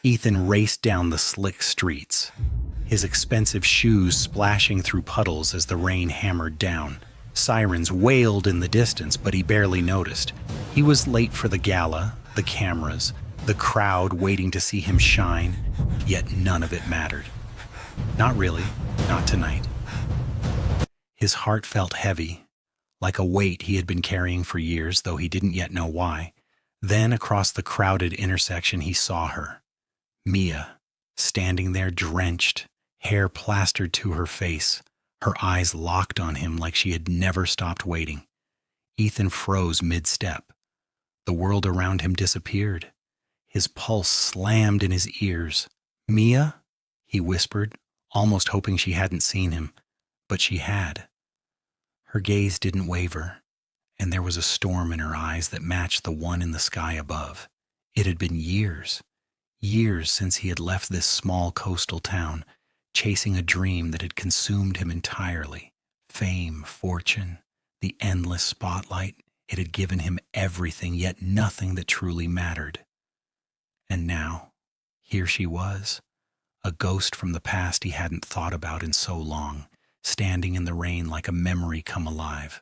Ethan raced down the slick streets, his expensive shoes splashing through puddles as the rain hammered down. Sirens wailed in the distance, but he barely noticed. He was late for the gala, the cameras, the crowd waiting to see him shine, yet none of it mattered. Not really, not tonight. His heart felt heavy, like a weight he had been carrying for years, though he didn't yet know why. Then, across the crowded intersection, he saw her. Mia, standing there drenched, hair plastered to her face, her eyes locked on him like she had never stopped waiting. Ethan froze mid-step. The world around him disappeared. His pulse slammed in his ears. "Mia?" he whispered, almost hoping she hadn't seen him, but she had. Her gaze didn't waver, and there was a storm in her eyes that matched the one in the sky above. It had been years since he had left this small coastal town, chasing a dream that had consumed him entirely. Fame, fortune, the endless spotlight. It had given him everything, yet nothing that truly mattered. And now, here she was, a ghost from the past he hadn't thought about in so long, standing in the rain like a memory come alive.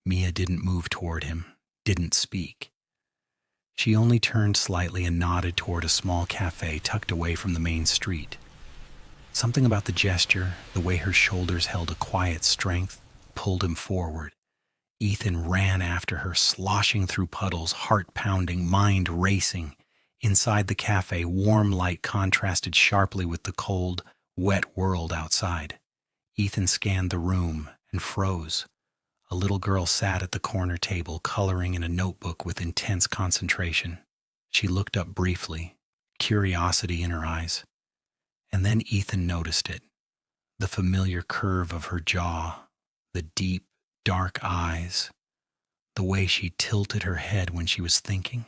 Mia didn't move toward him, didn't speak. She only turned slightly and nodded toward a small cafe tucked away from the main street. Something about the gesture, the way her shoulders held a quiet strength, pulled him forward. Ethan ran after her, sloshing through puddles, heart pounding, mind racing. Inside the cafe, warm light contrasted sharply with the cold, wet world outside. Ethan scanned the room and froze. A little girl sat at the corner table, coloring in a notebook with intense concentration. She looked up briefly, curiosity in her eyes. And then Ethan noticed it, the familiar curve of her jaw, the deep, dark eyes, the way she tilted her head when she was thinking.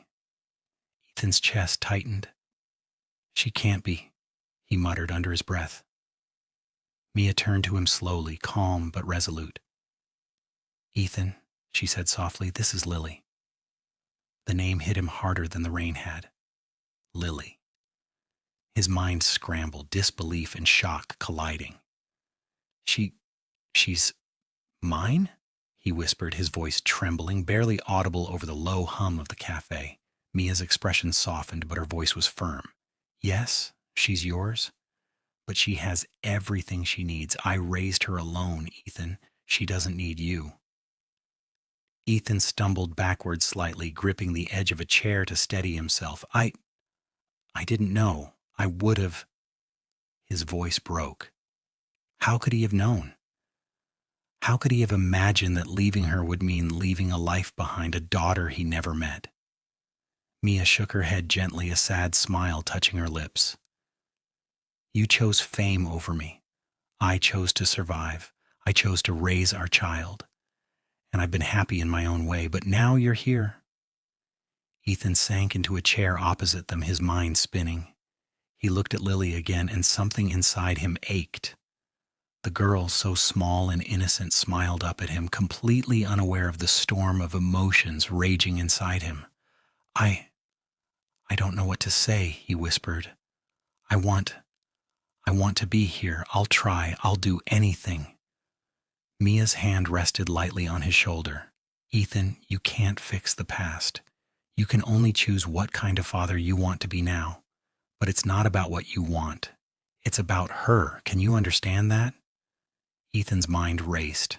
Ethan's chest tightened. "She can't be," he muttered under his breath. Mia turned to him slowly, calm but resolute. "Ethan," she said softly, "this is Lily." The name hit him harder than the rain had. Lily. His mind scrambled, disbelief and shock colliding. She's mine?" he whispered, his voice trembling, barely audible over the low hum of the cafe. Mia's expression softened, but her voice was firm. "Yes, she's yours, but she has everything she needs. I raised her alone, Ethan. She doesn't need you." Ethan stumbled backward slightly, gripping the edge of a chair to steady himself. I didn't know. I would have." His voice broke. How could he have known? How could he have imagined that leaving her would mean leaving a life behind, a daughter he never met? Mia shook her head gently, a sad smile touching her lips. "You chose fame over me. I chose to survive. I chose to raise our child. And I've been happy in my own way, but now you're here." Ethan sank into a chair opposite them, his mind spinning. He looked at Lily again, and something inside him ached. The girl, so small and innocent, smiled up at him, completely unaware of the storm of emotions raging inside him. I don't know what to say," he whispered. I want to be here. I'll try. I'll do anything." Mia's hand rested lightly on his shoulder. "Ethan, you can't fix the past. You can only choose what kind of father you want to be now. But it's not about what you want. It's about her. Can you understand that?" Ethan's mind raced.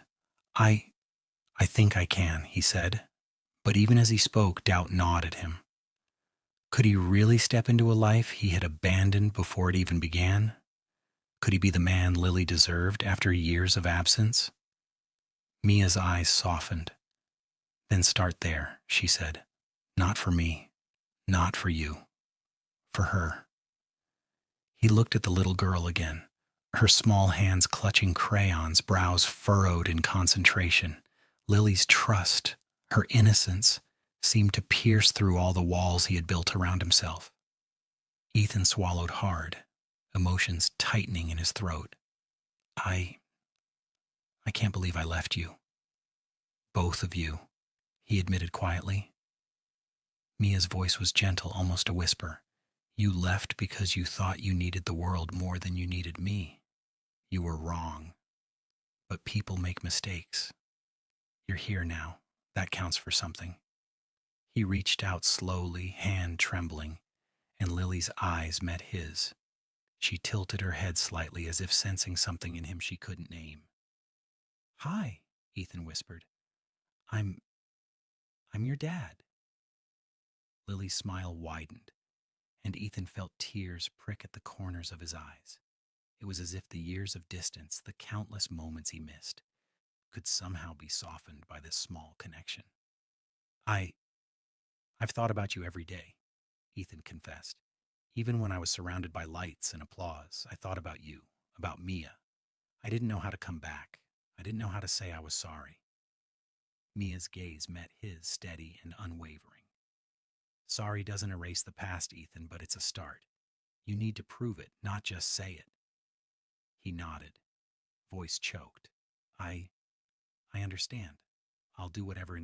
I think I can," he said. But even as he spoke, doubt gnawed at him. Could he really step into a life he had abandoned before it even began? Could he be the man Lily deserved after years of absence? Mia's eyes softened. "Then start there," she said. "Not for me. Not for you. For her." He looked at the little girl again, her small hands clutching crayons, brows furrowed in concentration. Lily's trust, her innocence, seemed to pierce through all the walls he had built around himself. Ethan swallowed hard, emotions tightening in his throat. I can't believe I left you. Both of you," he admitted quietly. Mia's voice was gentle, almost a whisper. You left because you thought you needed the world more than you needed me. You were wrong. But people make mistakes. You're here now. That counts for something. He reached out slowly, hand trembling, and Lily's eyes met his. She tilted her head slightly as if sensing something in him she couldn't name. Hi, Ethan whispered. I'm your dad. Lily's smile widened, and Ethan felt tears prick at the corners of his eyes. It was as if the years of distance, the countless moments he missed, could somehow be softened by this small connection. I I've thought about you every day, Ethan confessed. Even when I was surrounded by lights and applause, I thought about you, about Mia. I didn't know how to come back. I didn't know how to say I was sorry. Mia's gaze met his, steady and unwavering. Sorry doesn't erase the past, Ethan, but it's a start. You need to prove it, not just say it. He nodded, voice choked. I understand. I'll do whatever